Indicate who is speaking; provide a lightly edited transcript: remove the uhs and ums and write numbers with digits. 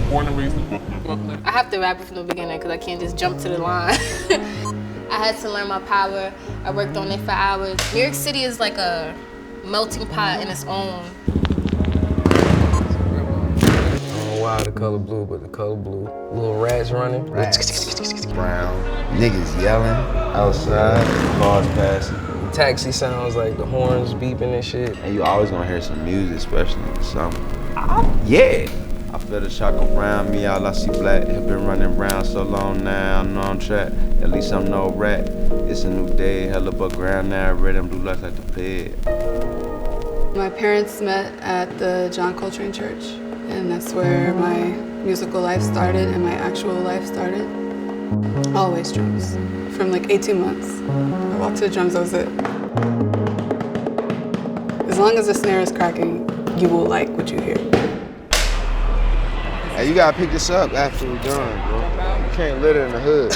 Speaker 1: born and raised in Brooklyn.
Speaker 2: I have to rap it from the beginning because I can't just jump to the line. I had to learn my power. I worked on it for hours. New York City is like a melting pot in its own.
Speaker 3: Why the color blue, but the color blue. Little rats running.
Speaker 4: Rats. Brown. Niggas yelling. Outside. Cars passing.
Speaker 3: Taxi sounds like the horns beeping and shit.
Speaker 4: And you always gonna hear some music, especially in the summer. Yeah. I feel the shock around me, all I see black. Have been running around so long now, I'm on track. At least I'm no rat. It's a new day, hella but ground now, rhythm blue lights like the pig.
Speaker 5: My parents met at the John Coltrane Church, and that's where my musical life started and my actual life started. Always drums. From like 18 months. I walked to the drums, that was it. As long as the snare is cracking, you will like what you hear.
Speaker 4: Hey, you gotta pick this up after we're done, bro. You can't litter in the hood.